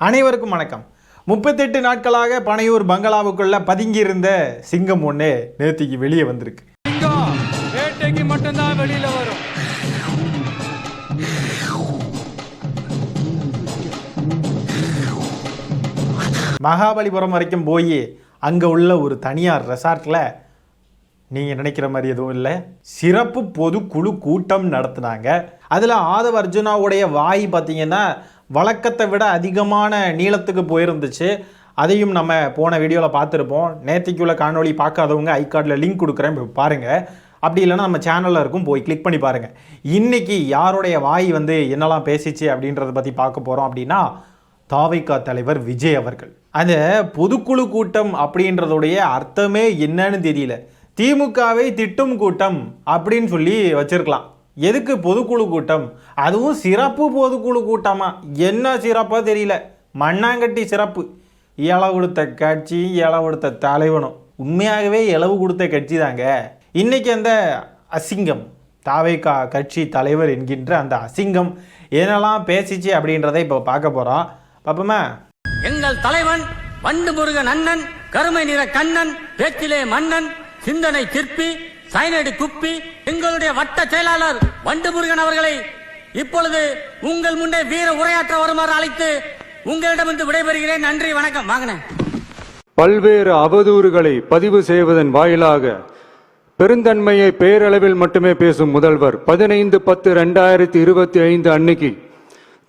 அனைவருக்கும் வணக்கம். 38 நாட்களாக பனையூர் பங்களாவுக்குள்ள பதுங்கியிருந்த சிங்கம் ஒன்று நேத்திக்கு வெளியே வந்திருக்கு. சிங்கம் வேட்டைக்கு மட்டும்தான் வெளியில வரும். மகாபலிபுரம் வரைக்கும் போய் அங்கே உள்ள ஒரு தனியார் ரெசார்ட்டில் நீங்கள் நினைக்கிற மாதிரி எதுவும் இல்லை, சிறப்பு பொதுக்குழு கூட்டம் நடத்தினாங்க. அதில் ஆதவ அர்ஜுனாவுடைய வாய் பார்த்தீங்கன்னா வழக்கத்தை விட அதிகமான நீளத்துக்கு போயிருந்துச்சு. அதையும் நம்ம போன வீடியோவில் பார்த்துருப்போம். நேத்திக்குள்ள காணொலி பார்க்காதவங்க ஐகார்டில் லிங்க் கொடுக்குறேன், பாருங்கள். அப்படி இல்லைன்னா நம்ம சேனலில் இருக்கும், போய் கிளிக் பண்ணி பாருங்கள். இன்றைக்கி யாருடைய வாய் என்னெல்லாம் பேசிச்சு அப்படின்றத பற்றி பார்க்க போகிறோம். அப்படின்னா தாவைக்கா தலைவர் விஜய் அவர்கள். அந்த பொதுக்குழு கூட்டம் அப்படின்றதுடைய அர்த்தமே என்னன்னு தெரியல. திமுகவை திட்டும் கூட்டம் அப்படின்னு சொல்லி வச்சிருக்கலாம். எதுக்கு பொதுக்குழு கூட்டம், அதுவும் சிறப்பு பொதுக்குழு கூட்டமா? என்ன சிறப்பாக தெரியல, மண்ணாங்கட்டி சிறப்பு. இளவு கொடுத்த கட்சி, இளவு கொடுத்த தலைவனும் உண்மையாகவே இளவு கொடுத்த கட்சி தாங்க. இன்னைக்கு அந்த அசிங்கம், தாவைக்கா கட்சி தலைவர் என்கின்ற அந்த அசிங்கம் என்னெல்லாம் பேசிச்சு அப்படின்றத இப்போ பார்க்க போகிறோம். பாப்போமா? எங்கள் தலைவன் வண்டு முருகன் அண்ணன், கருமை நிற கண்ணன், பேச்சிலே மன்னன், சிந்தனை சிற்பி, சைனடி குப்பி, எங்களுடைய வட்ட செயலாளர் வண்டு முருகன் அவர்களை இப்பொழுது உங்கள் முன்னே வீர உரையாற்ற வருமாறு அழைத்து உங்களிடமிருந்து விடைபெறுகிறேன். நன்றி, வணக்கம். வாங்கினேன். பல்வேறு அவதூறுகளை பதிவு செய்வதன் வாயிலாக பெருந்தன்மையை பேரளவில் மட்டுமே பேசும் முதல்வர் 15/10/2025 அன்னைக்கு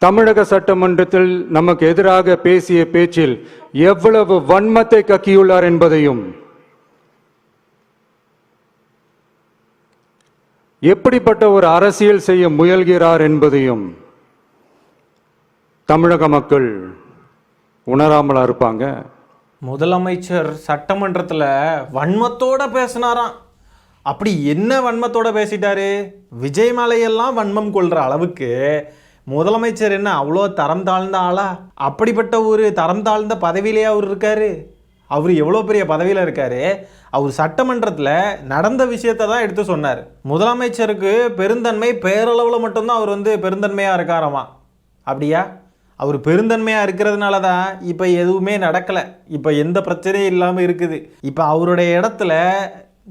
தமிழக சட்டமன்றத்தில் நமக்கு எதிராக பேசிய பேச்சில் எவ்வளவு வன்மத்தை கக்கியுள்ளார் என்பதையும், எப்படிப்பட்ட ஒரு அரசியல் செய்ய முயல்கிறார் என்பதையும் தமிழக மக்கள் உணராமலா இருப்பாங்க. முதலமைச்சர் சட்டமன்றத்தில் வன்மத்தோட பேசினாராம். அப்படி என்ன வன்மத்தோட பேசிட்டாரு? விஜய் மலையெல்லாம் வன்மம் கொள்கிற அளவுக்கு முதலமைச்சர் என்ன அவ்வளோ தரம் தாழ்ந்த ஆளா? அப்படிப்பட்ட ஒரு தரம் தாழ்ந்த பதவியிலே அவர் இருக்காரு. அவர் எவ்வளோ பெரிய பதவியில் இருக்காரு. அவர் சட்டமன்றத்தில் நடந்த விஷயத்தை தான் எடுத்து சொன்னார். முதலமைச்சருக்கு பெருந்தன்மை பேரளவில் மட்டும்தான் அவர் பெருந்தன்மையாக இருக்காராமா. அப்படியா? அவர் பெருந்தன்மையாக இருக்கிறதுனால தான் இப்போ எதுவுமே நடக்கலை, இப்போ எந்த பிரச்சனையும் இல்லாமல் இருக்குது. இப்போ அவருடைய இடத்துல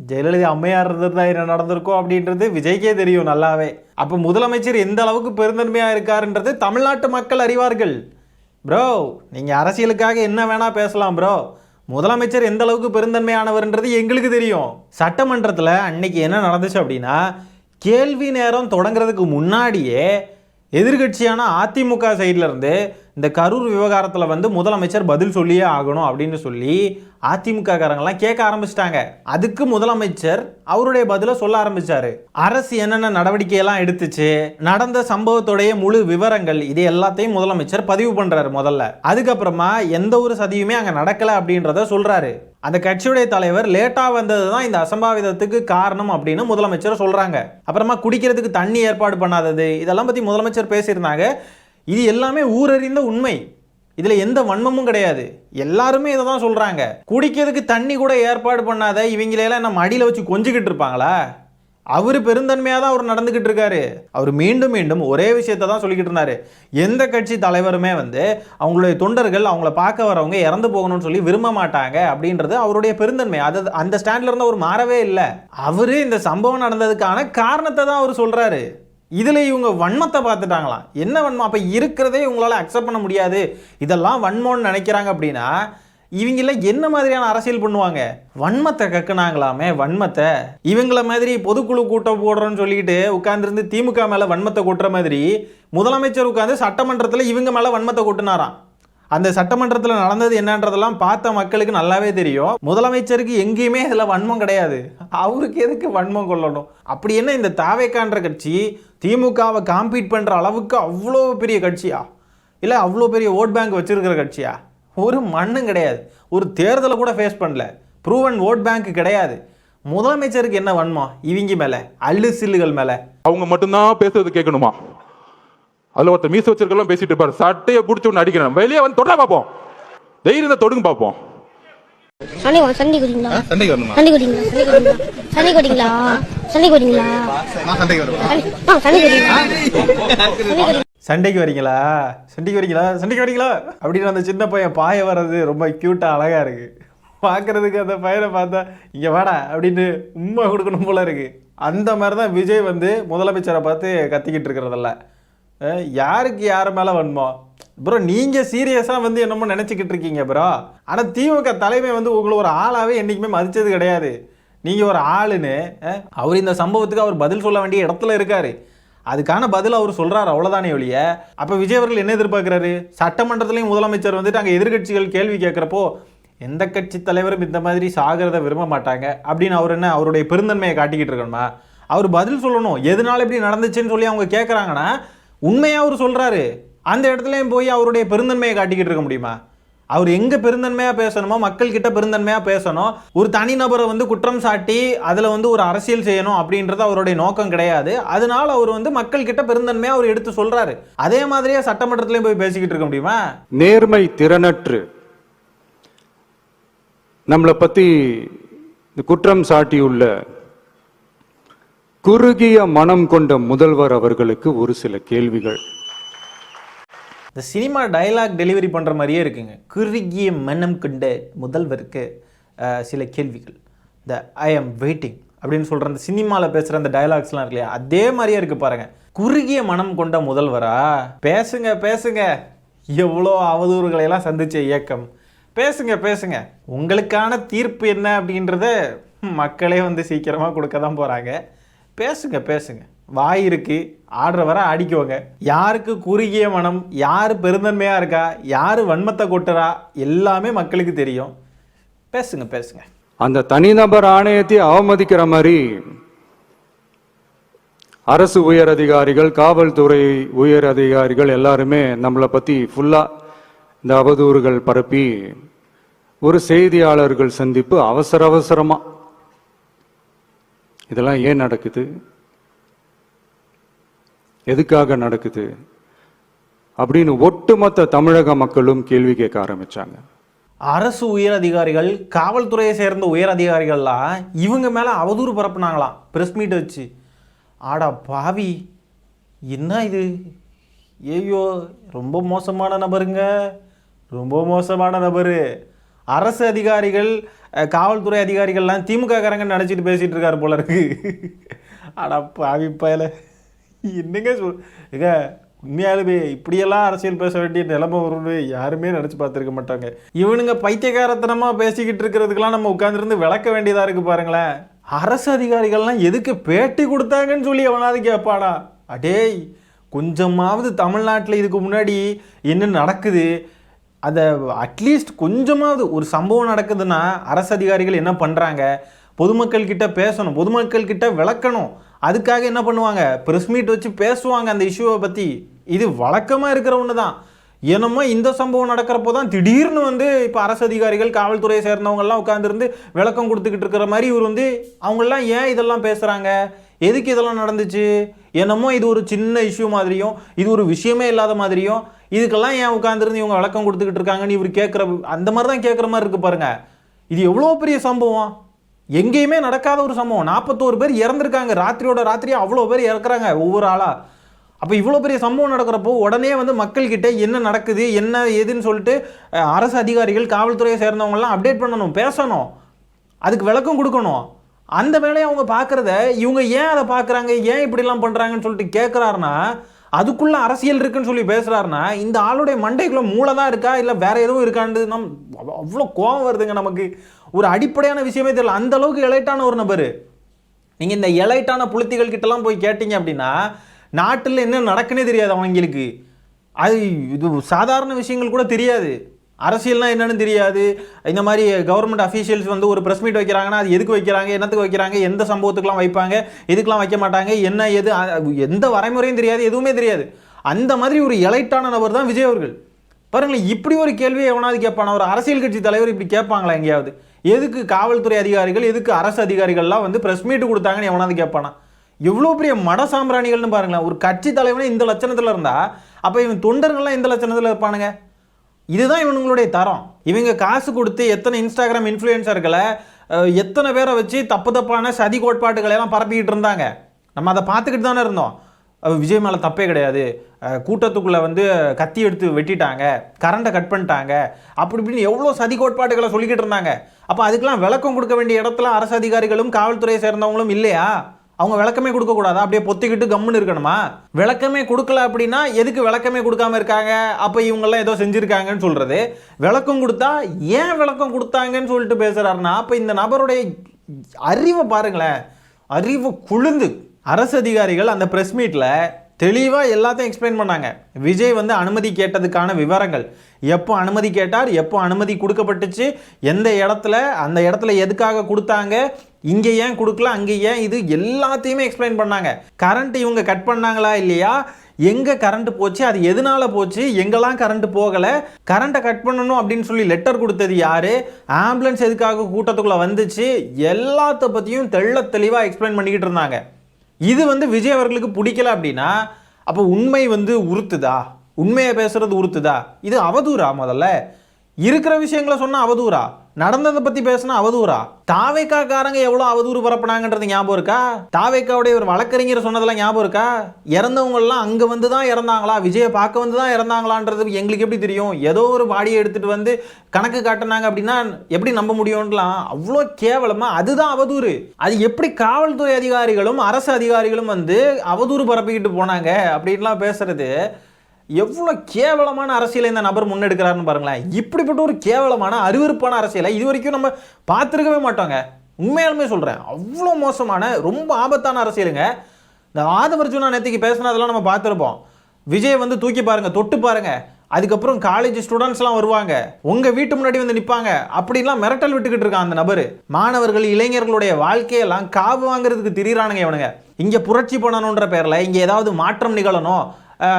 ஜெயலலிதா அம்மையார் இருந்ததா என்ன நடந்திருக்கோம் அப்படின்றது விஜய்க்கே தெரியும் நல்லாவே. அப்போ முதலமைச்சர் எந்த அளவுக்கு பெருந்தன்மையாக இருக்காருன்றது தமிழ்நாட்டு மக்கள் அறிவார்கள். ப்ரோ, நீங்கள் அரசியலுக்காக என்ன வேணால் பேசலாம் ப்ரோ, முதலமைச்சர் எந்த அளவுக்கு பெருந்தன்மையானவர்ன்றது எங்களுக்கு தெரியும். சட்டமன்றத்தில் அன்னைக்கு என்ன நடந்துச்சு அப்படின்னா, கேள்வி நேரம் தொடங்குறதுக்கு முன்னாடியே எதிர்கட்சியான அதிமுக சைடில் இருந்து இந்த கரூர் விவகாரத்தில் முதலமைச்சர் பதில் சொல்லியே ஆகணும் அப்படின்னு சொல்லி அதிமுக காரங்கெல்லாம் கேட்க ஆரம்பிச்சிட்டாங்க. அதுக்கு முதலமைச்சர் அவருடைய பதிலை சொல்ல ஆரம்பிச்சாரு. அரசு என்னென்ன நடவடிக்கையெல்லாம் எடுத்துச்சு, நடந்த சம்பவத்துடைய முழு விவரங்கள், இது எல்லாத்தையும் முதலமைச்சர் பதிவு பண்றாரு முதல்ல. அதுக்கப்புறமா எந்த ஒரு சதியுமே அங்கே நடக்கல அப்படின்றத சொல்றாரு. அந்த கட்சியுடைய தலைவர் லேட்டா வந்தது தான் இந்த அசம்பாவிதத்துக்கு காரணம் அப்படின்னு முதலமைச்சர் சொல்றாங்க. அப்புறமா குடிக்கிறதுக்கு தண்ணி ஏற்பாடு பண்ணாதது, இதெல்லாம் பத்தி முதலமைச்சர் பேசியிருந்தாங்க. இது எல்லாமே ஊரறிந்த உண்மை, இதுல எந்த வன்மமும் கிடையாது. எல்லாருமே இதை தான் சொல்றாங்க. குடிக்கிறதுக்கு தண்ணி கூட ஏற்பாடு பண்ணாத இவங்களெல்லாம் நம்ம அடியில் வச்சு கொஞ்சிக்கிட்டு இருப்பாங்களா? அவர் பெருந்தன்மையாக தான் அவர் நடந்துக்கிட்டு இருக்காரு. அவர் மீண்டும் மீண்டும் ஒரே விஷயத்தை தான் சொல்லிக்கிட்டு இருந்தாரு. எந்த கட்சி தலைவருமே அவங்களுடைய தொண்டர்கள், அவங்கள பார்க்க வரவங்க இறந்து போகணும்னு சொல்லி விரும்ப மாட்டாங்க அப்படின்றது அவருடைய பெருந்தன்மை. அது அந்த ஸ்டாண்ட்ல இருந்து அவர் மாறவே இல்லை. அவரு இந்த சம்பவம் நடந்ததுக்கான காரணத்தை தான் அவர் சொல்றாரு. இதில் இவங்க வன்மத்தை பார்த்துட்டாங்களாம். என்ன வன்மம்? அப்போ இருக்கிறதே இவங்களால அக்செப்ட் பண்ண முடியாது, இதெல்லாம் வன்மம்னு நினைக்கிறாங்க அப்படின்னா இவங்கள என்ன மாதிரியான அரசியல் பண்ணுவாங்க? வன்மத்தை கக்குனாங்களாமே, வன்மத்தை. இவங்கள மாதிரி பொதுக்குழு கூட்டம் போடுறோன்னு சொல்லிட்டு உட்காந்துருந்து திமுக மேலே வன்மத்தை கொட்டுற மாதிரி முதலமைச்சர் உட்காந்து சட்டமன்றத்தில் இவங்க மேலே வன்மத்தை கொட்டினாராம். அந்த சட்டமன்றத்தில் நடந்தது என்னன்றதெல்லாம் பார்த்த மக்களுக்கு நல்லாவே தெரியும். முதலமைச்சருக்கு எங்கேயுமே இதில் வன்மம் கிடையாது. அவருக்கு எதுக்கு வன்மம் கொள்ளணும்? அப்படி என்ன இந்த தாவேக்கான்ற கட்சி திமுகவை காம்பீட் பண்ணுற அளவுக்கு அவ்வளோ பெரிய கட்சியா? இல்லை அவ்வளோ பெரிய ஓட் பேங்க் வச்சிருக்கிற கட்சியா? ஒரு மண்ணும் கிடையாது. ஒரு தேர்தலை கூட ஃபேஸ் பண்ணல. ப்ரூவன் ஓட் பேங்க் கிடையாது. முதலமைச்சருக்கு என்ன வன்மம் இவங்க மேலே, அல்லு சில்லுகள் மேலே? அவங்க மட்டும்தான் பேசுறது கேட்கணுமா? அதுல ஒருத்தர் மீச வச்சிருக்கலாம் பேசிட்டு இருப்பாரு, சட்டையை பிடிச்சி ஒன்று அடிக்கிறேன், வெளியே வந்து தொட பார்ப்போம், தைரியத்தை தொடுங்க பார்ப்போம். சண்டை குடிங்களா? சண்டைக்கு வரணுமா? சண்டை குடிங்களா? சண்டை குடிங்களா? சண்டை குடிங்களா? நான் சண்டைக்கு வருவேன். சண்டை குடிங்களா? சண்டைக்கு வரீங்களா அப்படின்னு அந்த சின்ன பையன் பாய வர்றது ரொம்ப க்யூட்டாக அழகாக இருக்குது. பார்க்குறதுக்கு அந்த பையனை பார்த்தா இங்கே வாடா அப்படின்னு உண்மை கொடுக்கணும் போல இருக்குது. அந்த மாதிரி தான் விஜய் வந்து முதலமைச்சரை பார்த்து கத்திக்கிட்டு இருக்கிறதில்ல. யாருக்கு யார் மேலே வன்மோ ப்ரோ, நீங்கள் சீரியஸாக வந்து என்னமோ நினச்சிக்கிட்டு இருக்கீங்க ப்ரோ. ஆனால் திமுக தலைமை வந்து உங்களை ஒரு ஆளாகவே என்றைக்குமே மதித்தது கிடையாது. நீங்கள் ஒரு ஆளுன்னு அவர் இந்த சம்பவத்துக்கு அவர் பதில் சொல்ல வேண்டிய இடத்துல இருக்கார். அதுக்கான பதில் அவர் சொல்கிறார், அவ்வளோதானே ஒழிய. அப்போ விஜய் அவர்கள் என்ன எதிர்பார்க்குறாரு? சட்டமன்றத்துலேயும் முதலமைச்சர் வந்துட்டு அங்கே எதிர்கட்சிகள் கேள்வி கேட்குறப்போ எந்த கட்சி தலைவரும் இந்த மாதிரி சாகிறத விரும்ப மாட்டாங்க அப்படின்னு அவர் என்ன அவருடைய பெருந்தன்மையை காட்டிக்கிட்டு இருக்கணுமா? அவர் பதில் சொல்லணும். எதனால இப்படி நடந்துச்சுன்னு சொல்லி அவங்க கேட்குறாங்கன்னா உண்மையாக அவர் சொல்கிறாரு. அந்த இடத்துலையும் போய் அவருடைய பெருந்தன்மையை காட்டிக்கிட்டு இருக்க முடியுமா? அவர் எங்கே பெருந்தன்மையாக பேசணுமோ மக்கள்கிட்ட பெருந்தன்மையாக பேசணும். ஒரு தனிநபரை வந்து குற்றம் சாட்டி அதில் வந்து ஒரு அரசியல் செய்யணும் அப்படின்றது அவருடைய நோக்கம் கிடையாது. அதனால அவர் வந்து மக்கள்கிட்ட பெருந்தன்மையாக அவர் எடுத்து சொல்கிறாரு. அதே மாதிரியே சட்டமன்றத்துலேயும் போய் பேசிக்கிட்டு இருக்க முடியுமா? நேர்மை திறனற்று நம்மளை பற்றி குற்றம் சாட்டியுள்ள குறுகிய மனம் கொண்ட முதல்வர் அவர்களுக்கு ஒரு சில கேள்விகள். இந்த சினிமா டைலாக் டெலிவரி பண்ணுற மாதிரியே இருக்குங்க. குறுகிய மனம் கொண்ட முதல்வருக்கு சில கேள்விகள். இந்த ஐ எம் வெயிட்டிங் அப்படின்னு சொல்கிற அந்த சினிமாவில் பேசுகிற அந்த டைலாக்ஸ்லாம் இருக்கு இல்லையா, அதே மாதிரியே இருக்குது பாருங்கள். குறுகிய மனம் கொண்ட முதல்வரா? பேசுங்க எவ்வளோ அவதூறுகளையெல்லாம் சந்திச்ச இயக்கம். பேசுங்க உங்களுக்கான தீர்ப்பு என்ன அப்படின்றத மக்களே வந்து சீக்கிரமாக கொடுக்க தான் போகிறாங்க. பேசுங்க வாய் இருக்கு, ஆடுற வர ஆடிக்குவாங்க. யாருக்கு குறுகிய மனம், யார் பெருந்தன்மையாக இருக்கா, யார் வன்மத்தை கொட்டுறா எல்லாமே மக்களுக்கு தெரியும். பேசுங்க. அந்த தனிநபர் ஆணையத்தை அவமதிக்கிற மாதிரி அரசு உயர் அதிகாரிகள், காவல்துறை உயர் அதிகாரிகள் எல்லாருமே நம்மளை பற்றி ஃபுல்லாக இந்த அவதூறுகள் பரப்பி ஒரு செய்தியாளர்கள் சந்திப்பு அவசரமாக. இதெல்லாம் ஏன் நடக்குது? எதுக்காக நடக்குது அப்படின்னு ஒட்டுமொத்த தமிழக மக்களும் கேள்வி கேட்க ஆரம்பிச்சாங்க. அரசு உயர் அதிகாரிகள், காவல்துறையை சேர்ந்த உயர் அதிகாரிகள்லாம் இவங்க மேலே அவதூறு பரப்புனாங்களாம் ப்ரெஸ் மீட் வச்சு. ஆடா பாவி, என்ன இது? ஐயோ, ரொம்ப மோசமான நபரு. அரசு அதிகாரிகள், காவல்துறை அதிகாரிகள்லாம் திமுக காரங்கன்னு நினச்சிட்டு பேசிகிட்டு இருக்காரு போல இருக்கு. ஆடா பாவி பயல, என்னங்க உண்மையாலுமே இப்படியெல்லாம் அரசியல் பேச வேண்டிய நிலைமை வரும்னு யாருமே நினச்சி பார்த்துருக்க மாட்டாங்க. இவனுங்க பைத்தியக்காரத்தனமாக பேசிக்கிட்டு இருக்கிறதுக்கெல்லாம் நம்ம உட்காந்துருந்து விளக்க வேண்டியதாக இருக்குது பாருங்களேன். அரசு அதிகாரிகள்லாம் எதுக்கு பேட்டி கொடுத்தாங்கன்னு சொல்லி எவனாவது கேட்பாடா? அடேய், கொஞ்சமாவது தமிழ்நாட்டில் இதுக்கு முன்னாடி என்ன நடக்குது அதை அட்லீஸ்ட் கொஞ்சமாவது ஒரு சம்பவம் நடக்குதுன்னா அரசு அதிகாரிகள் என்ன பண்ணுறாங்க? பொதுமக்கள்கிட்ட பேசணும், பொதுமக்கள்கிட்ட விளக்கணும். அதுக்காக என்ன பண்ணுவாங்க? ப்ரெஸ் மீட் வச்சு பேசுவாங்க அந்த இஷ்யூவை பற்றி. இது வழக்கமாக இருக்கிற ஒன்று தான். என்னமோ இந்த சம்பவம் நடக்கிறப்போ தான் திடீர்னு வந்து இப்போ அரசு அதிகாரிகள், காவல்துறையை சேர்ந்தவங்கெல்லாம் உட்காந்துருந்து விளக்கம் கொடுத்துக்கிட்டு இருக்கிற மாதிரி இவர் வந்து அவங்கெல்லாம் ஏன் இதெல்லாம் பேசுகிறாங்க, எதுக்கு இதெல்லாம் நடந்துச்சு, என்னமோ இது ஒரு சின்ன இஷ்யூ மாதிரியும், இது ஒரு விஷயமே இல்லாத மாதிரியும், இதுக்கெல்லாம் ஏன் உட்காந்துருந்து இவங்க விளக்கம் கொடுத்துக்கிட்டு இருக்காங்கன்னு இவர் கேட்குற அந்த மாதிரி தான் கேட்குற மாதிரி இருக்குது பாருங்கள். இது எவ்வளோ பெரிய சம்பவம், எங்கேயுமே நடக்காத ஒரு சம்பவம். 41 பேர் இறந்துருக்காங்க, ராத்திரியோட ராத்திரியாக அவ்வளோ பேர் இறக்குறாங்க ஒவ்வொரு ஆளாக. அப்போ இவ்வளோ பெரிய சம்பவம் நடக்கிறப்போ உடனே வந்து மக்கள்கிட்ட என்ன நடக்குது என்ன ஏதுன்னு சொல்லிட்டு அரசு அதிகாரிகள், காவல்துறையை சேர்ந்தவங்கலாம் அப்டேட் பண்ணணும், பேசணும், அதுக்கு விளக்கம் கொடுக்கணும். அந்த வேலையை அவங்க பார்க்குறத இவங்க ஏன் அதை பார்க்குறாங்க, ஏன் இப்படிலாம் பண்ணுறாங்கன்னு சொல்லிட்டு கேட்குறாருன்னா, அதுக்குள்ளே அரசியல் இருக்குன்னு சொல்லி பேசுகிறாருன்னா இந்த ஆளுடைய மண்டைக்குள்ளே மூளை தான் இருக்கா இல்லை வேற எதுவும் இருக்கான்னு அவ்வளோ கோபம் வருதுங்க நமக்கு. ஒரு அடிப்படையான விஷயமே தெரியல, அந்த அளவுக்கு எலைட்டான ஒரு நபர். நீங்கள் இந்த எலைட்டான புலித்திகள் கிட்டலாம் போய் கேட்டீங்க அப்படின்னா நாட்டில் என்ன நடக்குன்னே தெரியாது அவங்களுக்கு. அது இது சாதாரண விஷயங்கள் கூட தெரியாது, அரசியல்னால் என்னன்னு தெரியாது. இந்த மாதிரி கவர்மெண்ட் அஃபீஷியல்ஸ் வந்து ஒரு ப்ரெஸ் மீட் வைக்கிறாங்கன்னா அது எதுக்கு வைக்கிறாங்க, என்னத்துக்கு வைக்கிறாங்க, எந்த சம்பவத்துக்கெலாம் வைப்பாங்க, எதுக்கெலாம் வைக்க மாட்டாங்க, என்ன எது எந்த வரைமுறையும் தெரியாது, எதுவுமே தெரியாது. அந்த மாதிரி ஒரு எலைட்டான நபர் தான் விஜய் அவர்கள். பாருங்களேன், இப்படி ஒரு கேள்வியை எவனாவது கேட்பானா? ஒரு அரசியல் கட்சி தலைவர் இப்படி கேட்பாங்களா எங்கேயாவது? எதுக்கு காவல்துறை அதிகாரிகள், எதுக்கு அரசு அதிகாரிகள்லாம் வந்து ப்ரெஸ் மீட்டு கொடுத்தாங்கன்னு எவனாவது கேட்பானா? எவ்வளோ பெரிய மட சாம்பிராணிகள்னு பாருங்களேன். ஒரு கட்சி தலைவனே இந்த லட்சணத்தில் இருந்தா அப்போ இவன் தொண்டர்கள்லாம் இந்த லட்சணத்தில் இருப்பானுங்க. இதுதான் இவனுங்களுடைய தரம். இவங்க காசு கொடுத்து எத்தனை இன்ஸ்டாகிராம் இன்ஃப்ளூயன்சர்களை, எத்தனை பேரை வச்சு தப்பான சதி கோட்பாட்டுகளை எல்லாம் பரப்பிக்கிட்டு இருந்தாங்க. நம்ம அதை பார்த்துக்கிட்டு தானே இருந்தோம். விஜய் மேலே தப்பே கிடையாது, கூட்டத்துக்குள்ளே வந்து கத்தி எடுத்து வெட்டிட்டாங்க, கரண்ட்டை கட் பண்ணிட்டாங்க, அப்படி இப்படின்னு எவ்வளோ சதி கோட்பாடுகளை சொல்லிக்கிட்டு இருந்தாங்க. அப்போ அதுக்கெல்லாம் விளக்கம் கொடுக்க வேண்டிய இடத்துல அரசு அதிகாரிகளும் காவல்துறையை சேர்ந்தவங்களும் இல்லையா? அவங்க விளக்கமே கொடுக்கக்கூடாதா? அப்படியே பொத்திக்கிட்டு கம்முன்னு இருக்கணுமா? விளக்கமே கொடுக்கல அப்படின்னா எதுக்கு விளக்கமே கொடுக்காம இருக்காங்க? அப்போ இவங்கெல்லாம் ஏதோ செஞ்சுருக்காங்கன்னு சொல்கிறது. விளக்கம் கொடுத்தா ஏன் விளக்கம் கொடுத்தாங்கன்னு சொல்லிட்டு பேசுகிறாருன்னா, அப்போ இந்த நபருடைய அறிவை பாருங்களேன், அறிவு குழுந்து. அரசு அதிகாரிகள் அந்த ப்ரெஸ் மீட்டில் தெளிவாக எல்லாத்தையும் எக்ஸ்பிளைன் பண்ணாங்க. விஜய் வந்து அனுமதி கேட்டதுக்கான விவரங்கள், எப்போ அனுமதி கேட்டார், எப்போ அனுமதி கொடுக்கப்பட்டுச்சு, எந்த இடத்துல, அந்த இடத்துல எதுக்காக கொடுத்தாங்க, இங்கே ஏன் கொடுக்கல, அங்கே ஏன் இது, எல்லாத்தையுமே எக்ஸ்பிளைன் பண்ணாங்க. கரண்ட் இவங்க கட் பண்ணாங்களா இல்லையா, எங்கே கரண்ட் போச்சு, அது எதனால போச்சு, எங்கெல்லாம் கரண்ட் போகலை, கரண்ட்டை கட் பண்ணணும் அப்படின்னு சொல்லி லெட்டர் கொடுத்தது யார், ஆம்புலன்ஸ் எதுக்காக கூட்டத்துக்குள்ளே வந்துச்சு, எல்லாத்த பற்றியும் தெளிவாக எக்ஸ்பிளைன் பண்ணிக்கிட்டு இருந்தாங்க. இது வந்து விஜய் அவர்களுக்கு பிடிக்கல அப்படின்னா அப்போ உண்மை வந்து உறுத்துதா, உண்மையை பேசுறது உறுத்துதா? இது அவதூறா? முதல்ல இருக்கிற விஷயங்களை சொன்னால் அவதூறா, நடந்ததை பற்றி பேசினா அவதூறா? தாவேக்காரங்க எவ்வளோ அவதூறு பரப்புனாங்கன்றது ஞாபகம் இருக்கா? தாவேக்காவுடைய ஒரு வழக்கறிஞர் சொன்னதெல்லாம் ஞாபகம் இருக்கா? இறந்தவங்கெல்லாம் அங்கே வந்து தான் இறந்தாங்களா, விஜயை பார்க்க வந்து தான் இறந்தாங்களான்றது எங்களுக்கு எப்படி தெரியும்? ஏதோ ஒரு பாடியை எடுத்துகிட்டு வந்து கணக்கு காட்டினாங்க அப்படின்னா எப்படி நம்ப முடியும்லாம் அவ்வளோ கேவலமாக. அதுதான் அவதூறு. அது எப்படி காவல்துறை அதிகாரிகளும் அரசு அதிகாரிகளும் வந்து அவதூறு பரப்பிக்கிட்டு போனாங்க அப்படின்லாம் பேசுறது எவ்வளோ கேவலமான அரசியலை இந்த நபர் முன்னெடுக்கிறாருன்னு பாருங்களேன். இப்படிப்பட்ட ஒரு கேவலமான அருவருப்பான அரசியலை இது வரைக்கும் நம்ம பார்த்துருக்கவே மாட்டோங்க. உண்மையாலுமே சொல்கிறேன், அவ்வளோ மோசமான ரொம்ப ஆபத்தான அரசியலுங்க. இந்த ஆதவர்ஜுனா நேற்றுக்கு பேசினதெல்லாம் நம்ம பார்த்துருப்போம். விஜய் வந்து தூக்கி பாருங்கள், தொட்டு பாருங்கள், அதுக்கப்புறம் காலேஜ் ஸ்டூடெண்ட்ஸ்லாம் வருவாங்க, உங்கள் வீட்டு முன்னாடி வந்து நிற்பாங்க, அப்படிலாம் மிரட்டல் விட்டுக்கிட்டு இருக்கான் அந்த நபர். மாணவர்கள் இளைஞர்களுடைய வாழ்க்கையெல்லாம் காவு வாங்குறதுக்கு திரியிறானுங்க இவனுங்க. இங்கே புரட்சி பண்ணணுன்ற பேரில் இங்கே ஏதாவது மாற்றம் நிகழணும்,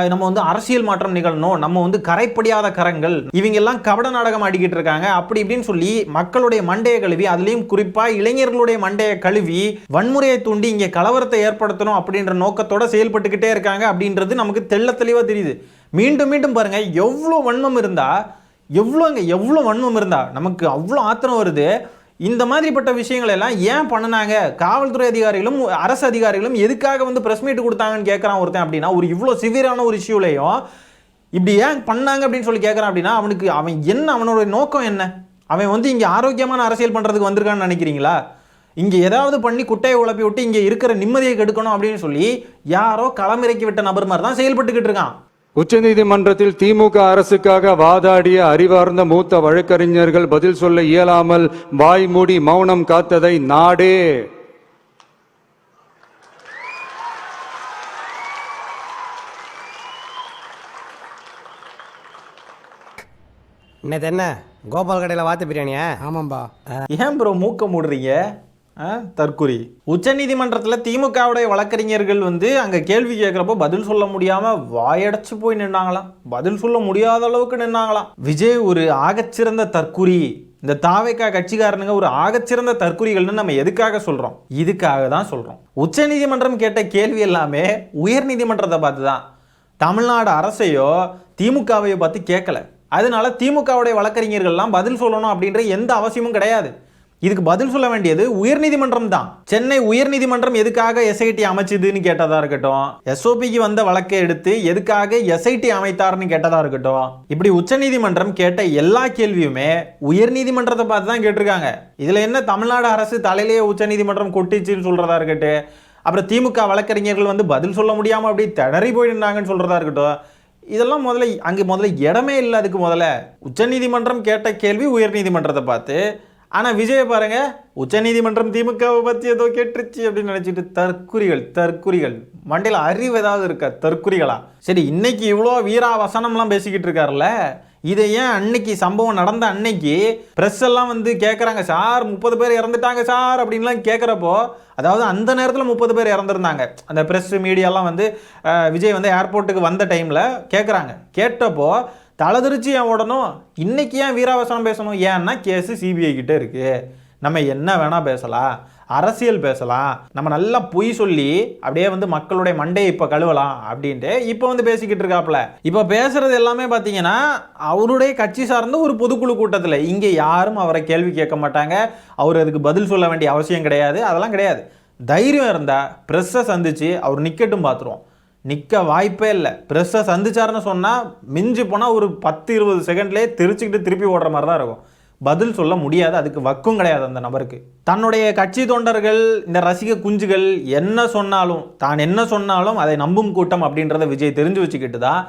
நம்ம வந்து அரசியல் மாற்றம் நிகழணும், நம்ம வந்து கரைப்படியாத கரங்கள், இவங்க எல்லாம் கபட நாடகம் ஆடிக்கிட்டு இருக்காங்க அப்படி இப்படின்னு சொல்லி மக்களுடைய மண்டையை கழுவி, அதுலேயும் குறிப்பாக இளைஞர்களுடைய மண்டையை கழுவி வன்முறையை தூண்டி இங்கே கலவரத்தை ஏற்படுத்தணும் அப்படின்ற நோக்கத்தோட செயல்பட்டுக்கிட்டே இருக்காங்க அப்படின்றது நமக்கு தெளிவாக தெரியுது. மீண்டும் மீண்டும் பாருங்க, எவ்வளோ வன்மம் இருந்தா, எவ்வளோ வன்மம் இருந்தா நமக்கு அவ்வளோ ஆத்திரம் வருது. இந்த மாதிரிப்பட்ட விஷயங்கள் எல்லாம் ஏன் பண்ணினாங்க காவல்துறை அதிகாரிகளும் அரசு அதிகாரிகளும், எதுக்காக வந்து ப்ரெஸ் மீட் கொடுத்தாங்கன்னு கேட்குறான் ஒருத்தன் அப்படின்னா, ஒரு இவ்வளோ சிவியரான ஒரு இஷ்யூலையும் இப்படி ஏன் பண்ணாங்க அப்படின்னு சொல்லி கேட்குறான் அப்படின்னா, அவன் என்ன, அவனோட நோக்கம் என்ன? அவன் வந்து இங்கே ஆரோக்கியமான அரசியல் பண்ணுறதுக்கு வந்திருக்கான்னு நினைக்கிறீங்களா? இங்கே ஏதாவது பண்ணி குட்டையை உழப்பி விட்டு இங்கே இருக்கிற நிம்மதியை கெடுக்கணும் அப்படின்னு சொல்லி யாரோ களமிறக்கி விட்ட நபர் மாதிரி தான் செயல்பட்டுக்கிட்டு இருக்கான். உச்சநீதிமன்றத்தில் திமுக அரசுக்காக வாதாடிய அறிவார்ந்த மூத்த வழக்கறிஞர்கள் பதில் சொல்ல இயலாமல் வாய் மூடி மௌனம் காத்ததை நாடே இன்னது என்ன கோபால் கடையில் வாத்து பிரியாணியா? ஆமாம்பா. ஏன் ப்ரோ மூக்க மூடுறீங்க? தற்குறி. உச்சநீதிமன்றத்தில் திமுகவுடைய வழக்கறிஞர்கள் வந்து அங்கே கேள்வி கேட்குறப்போ பதில் சொல்ல முடியாமல் வாயடைச்சு போய் நின்னாங்களாம், பதில் சொல்ல முடியாத அளவுக்கு நின்னாங்களாம். விஜய் ஒரு ஆகச்சிறந்த தற்குறி, இந்த தாவேக்கா கட்சிக்காரனுங்க ஒரு ஆகச்சிறந்த தற்குறிகள்னு நம்ம எதுக்காக சொல்கிறோம்? இதுக்காக தான் சொல்கிறோம். உச்சநீதிமன்றம் கேட்ட கேள்வி எல்லாமே உயர்நீதிமன்றத்தை பார்த்து தான், தமிழ்நாடு அரசையோ திமுகவையோ பார்த்து கேட்கல. அதனால திமுகவுடைய வழக்கறிஞர்கள்லாம் பதில் சொல்லணும் அப்படின்ற எந்த அவசியமும் கிடையாது. இதுக்கு பதில் சொல்ல வேண்டியது உயர்நீதிமன்றம் தான். சென்னை உயர்நீதிமன்றம் எதுக்காக எஸ்ஐடி அமைச்சதுன்னு கேட்டதா இருக்கட்டும், எஸ்ஓபிக்கு வந்த வழக்கை எடுத்து எதுக்காக எஸ்ஐடி அமைத்தார்னு கேட்டதா இருக்கட்டும், இப்படி உச்சநீதிமன்றம் கேட்ட எல்லா கேள்வியுமே உயர்நீதிமன்றத்தை பார்த்து தான் கேட்டிருக்காங்க. இதுல என்ன தமிழ்நாடு அரசு தலையிலேயே உச்சநீதிமன்றம் கொட்டிச்சுன்னு சொல்றதா இருக்கட்டும், அப்புறம் திமுக வழக்கறிஞர்கள் வந்து பதில் சொல்ல முடியாம அப்படி திணறி போயிருந்தாங்கன்னு சொல்றதா இருக்கட்டும், இதெல்லாம் முதல்ல இடமே இல்லை. அதுக்கு முதல்ல உச்சநீதிமன்றம் கேட்ட கேள்வி உயர்நீதிமன்றத்தை பார்த்து. ஆனால் விஜயை பாருங்க, உச்சநீதிமன்றம் திமுகவை பற்றி ஏதோ கேட்டுருச்சு அப்படின்னு நினச்சிட்டு தற்குறிகள் மண்டையில் அறிவு ஏதாவது இருக்கா? தற்குறிகளா? சரி, இன்னைக்கு இவ்வளோ வீரா வசனம்லாம் பேசிக்கிட்டு இருக்காருல்ல, இதை ஏன் அன்னைக்கு சம்பவம் நடந்த அன்னைக்கு ப்ரெஸ் எல்லாம் வந்து கேட்குறாங்க, சார் 30 பேர் இறந்துட்டாங்க சார் அப்படின்லாம் கேட்குறப்போ, அதாவது அந்த நேரத்தில் 30 பேர் இறந்துருந்தாங்க, அந்த ப்ரெஸ் மீடியாலாம் வந்து விஜய் வந்து ஏர்போர்ட்டுக்கு வந்த டைமில் கேட்குறாங்க. கேட்டப்போ தலதிருச்சி ஏன் ஓடணும்? இன்னைக்கு ஏன் வீராவசனம் பேசணும்? ஏன்னா கேஸு சிபிஐ கிட்டே இருக்குது, நம்ம என்ன வேணால் பேசலாம், அரசியல் பேசலாம், நம்ம நல்லா பொய் சொல்லி அப்படியே வந்து மக்களுடைய மண்டையை இப்போ கழுவலாம் அப்படின்ட்டு இப்போ வந்து பேசிக்கிட்டு இருக்காப்புல. இப்போ பேசுறது எல்லாமே பார்த்தீங்கன்னா அவருடைய கட்சி சார்ந்த ஒரு பொதுக்குழு கூட்டத்தில். இங்கே யாரும் அவரை கேள்வி கேட்க மாட்டாங்க, அவர் அதுக்கு பதில் சொல்ல வேண்டிய அவசியம் கிடையாது, அதெல்லாம் கிடையாது. தைரியம் இருந்தால் ப்ரெஸ்ஸை சந்தித்து அவர் நிற்கட்டும் பார்த்துருவோம். நிற்க வாய்ப்பே இல்லை. ப்ரெஸ்ஸை சந்திச்சாருன்னு சொன்னால் மிஞ்சி போனால் ஒரு 10-20 செகண்ட்லேயே தெரிச்சுக்கிட்டு திருப்பி ஓடுற மாதிரி தான் இருக்கும். பதில் சொல்ல முடியாது, அதுக்கு வக்கும் கிடையாது அந்த நபருக்கு. தன்னுடைய கட்சி தொண்டர்கள், இந்த ரசிக குஞ்சுகள் என்ன சொன்னாலும், தான் என்ன சொன்னாலும் அதை நம்பும் கூட்டம் அப்படின்றத விஜய் தெரிஞ்சு வச்சுக்கிட்டு தான்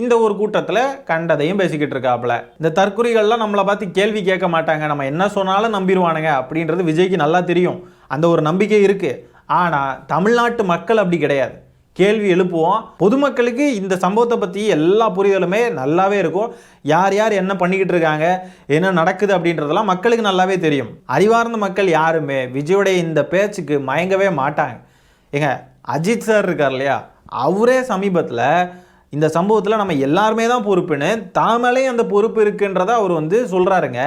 இந்த ஒரு கூட்டத்தில் கண்டதையும் பேசிக்கிட்டு இருக்காப்புல. இந்த தற்குறிகள்லாம் நம்மளை பார்த்து கேள்வி கேட்க மாட்டாங்க, நம்ம என்ன சொன்னாலும் நம்பிடுவானுங்க அப்படின்றது விஜய்க்கு நல்லா தெரியும். அந்த ஒரு நம்பிக்கை இருக்குது. ஆனால் தமிழ்நாட்டு மக்கள் அப்படி கிடையாது. கேள்வி எழுப்புவோம். பொதுமக்களுக்கு இந்த சம்பவத்தை பற்றி எல்லா புரிதலுமே நல்லாவே இருக்கும். யார் யார் என்ன பண்ணிக்கிட்டு இருக்காங்க, என்ன நடக்குது அப்படின்றதெல்லாம் மக்களுக்கு நல்லாவே தெரியும். அறிவார்ந்த மக்கள் யாருமே விஜயோடைய இந்த பேச்சுக்கு மயங்கவே மாட்டாங்க. ஏங்க, அஜித் சார் இருக்கார் இல்லையா, அவரே சமீபத்தில் இந்த சம்பவத்தில் நம்ம எல்லாருமே தான் பொறுப்புன்னு தாமலே அந்த பொறுப்பு இருக்குன்றதை அவர் சொல்கிறாருங்க.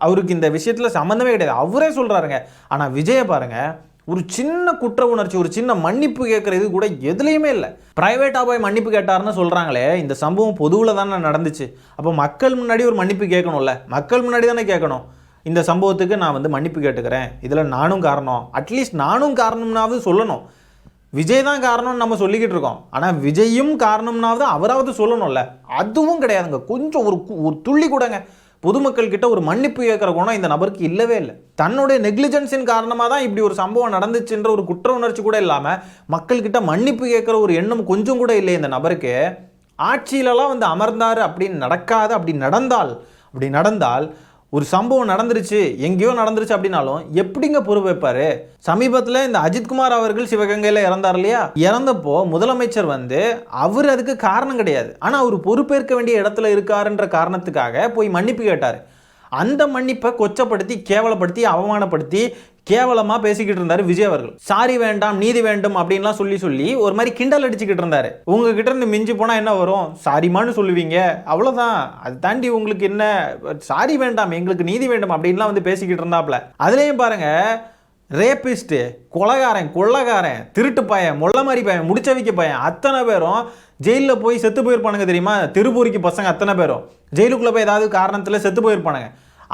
அவருக்கு இந்த விஷயத்தில் சம்மந்தமே கிடையாது, அவரே சொல்கிறாருங்க. ஆனால் விஜயை பாருங்கள், ஒரு சின்ன குற்ற உணர்ச்சி, ஒரு சின்ன மன்னிப்பு கேட்குறது கூட எதுலேயுமே இல்லை. ப்ரைவேட்டாக போய் மன்னிப்பு கேட்டாருன்னு சொல்கிறாங்களே, இந்த சம்பவம் பொதுவில் தானே நடந்துச்சு. அப்போ மக்கள் முன்னாடி ஒரு மன்னிப்பு கேட்கணும்ல, மக்கள் முன்னாடி தானே கேட்கணும். இந்த சம்பவத்துக்கு நான் மன்னிப்பு கேட்டுக்கிறேன், இதில் நானும் காரணம், அட்லீஸ்ட் நானும் காரணம்னாவது சொல்லணும். விஜய் தான் காரணம்னு நம்ம சொல்லிக்கிட்டு இருக்கோம், ஆனால் விஜயும் காரணம்னாவது அவராவது சொல்லணும்ல. அதுவும் கிடையாதுங்க. கொஞ்சம் ஒரு துள்ளி கூடங்க பொதுமக்கள் கிட்ட ஒரு மன்னிப்பு கேட்குற குணம் இந்த நபருக்கு இல்லவே இல்லை. தன்னுடைய நெக்லிஜென்ஸின் காரணமாக தான் இப்படி ஒரு சம்பவம் நடந்துச்சுன்ற ஒரு குற்ற உணர்ச்சி கூட இல்லாமல் மக்கள்கிட்ட மன்னிப்பு கேட்குற ஒரு எண்ணம் கொஞ்சம் கூட இல்லை இந்த நபருக்கு. ஆட்சியிலலாம் அமர்ந்தார் அப்படின்னு நடக்காது. அப்படி நடந்தால் ஒரு சம்பவம் நடந்துருச்சு, எங்கேயோ நடந்துருச்சு அப்படின்னாலும் எப்படிங்க பொறுப்பேற்பாரு? சமீபத்தில் இந்த அஜித்குமார் அவர்கள் சிவகங்கையில் இறந்தார் இல்லையா, இறந்தப்போ முதலமைச்சர் அவர் அதுக்கு காரணம் கிடையாது, ஆனால் அவர் பொறுப்பேற்க வேண்டிய இடத்துல இருக்காருன்ற காரணத்துக்காக போய் மன்னிப்பு கேட்டார். அந்த மன்னிப்பை கொச்சப்படுத்தி, கேவலப்படுத்தி, அவமானப்படுத்தி கேவலமாக பேசிக்கிட்டு இருந்தார் விஜய் அவர்கள். சாரி வேண்டாம், நீதி வேண்டும் அப்படின்லாம் சொல்லி ஒரு மாதிரி கிண்டல் அடிச்சுக்கிட்டு இருந்தார். உங்ககிட்ட இருந்து மிஞ்சி போனால் என்ன வரும், சாரிமான்னு சொல்லுவீங்க, அவ்வளோதான். அது தாண்டி உங்களுக்கு என்ன, சாரி வேண்டாம், எங்களுக்கு நீதி வேண்டும் அப்படின்லாம் பேசிக்கிட்டு இருந்தாப்புல. அதுலேயும் பாருங்க, ரேபிஸ்ட்டு, கொள்ளக்காரன், திருட்டு பையன், மொள்ள மாதிரி பையன், முடிச்சவிக்க பையன், அத்தனை பேரும் ஜெயிலில் போய் செத்து போயிருப்பானுங்க தெரியுமா? திருப்பூரிக்கு பசங்க அத்தனை பேரும் ஜெயிலுக்குள்ளே போய் ஏதாவது காரணத்தில் செத்து போயிருப்பானுங்க.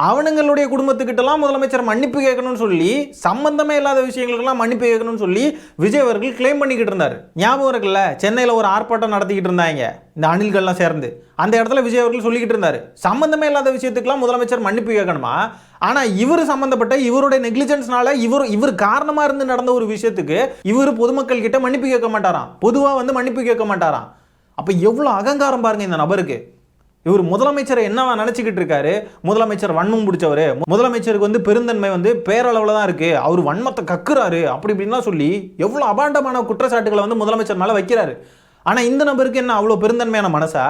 அவனுங்களுடைய குடும்பத்துக்கிட்டலாம் முதலமைச்சர் மன்னிப்பு கேட்கணும்னு சொல்லி, சம்பந்தமே இல்லாத விஷயங்களுக்கெல்லாம் மன்னிப்பு கேட்கணும்னு சொல்லி விஜய் அவர்கள் கிளைம் பண்ணிக்கிட்டு இருந்தார். ஞாபகம் இருக்குல்ல, சென்னையில் ஒரு ஆர்ப்பாட்டம் நடத்திக்கிட்டு இருந்தாங்க இந்த அணில்கள்லாம் சேர்ந்து. அந்த இடத்துல விஜய் அவர்கள் சொல்லிக்கிட்டு இருந்தார், சம்பந்தமே இல்லாத விஷயத்துக்கெல்லாம் முதலமைச்சர் மன்னிப்பு கேட்கணுமா? ஆனால் இவர் சம்பந்தப்பட்ட, இவருடைய நெக்லிஜென்ஸ்னால, இவர் காரணமாக இருந்து நடந்த ஒரு விஷயத்துக்கு இவர் பொதுமக்கள் கிட்ட மன்னிப்பு கேட்க மாட்டாராம், பொதுவாக மன்னிப்பு கேட்க மாட்டாராம். அப்போ எவ்வளோ அகங்காரம் பாருங்க இந்த நபருக்கு. இவர் முதலமைச்சரை என்னவா நினச்சிக்கிட்டு இருக்காரு? முதலமைச்சர் வன்மம் பிடிச்சவர், முதலமைச்சருக்கு பெருந்தன்மை பேரளவில் தான் இருக்குது, அவர் வன்மத்தை கக்குறாரு அப்படி இப்படின்லாம் சொல்லி எவ்வளோ அபாண்டமான குற்றச்சாட்டுகளை முதலமைச்சர் மேலே வைக்கிறாரு. ஆனால் இந்த நபருக்கு என்ன அவ்வளோ பெருந்தன்மையான மனசா?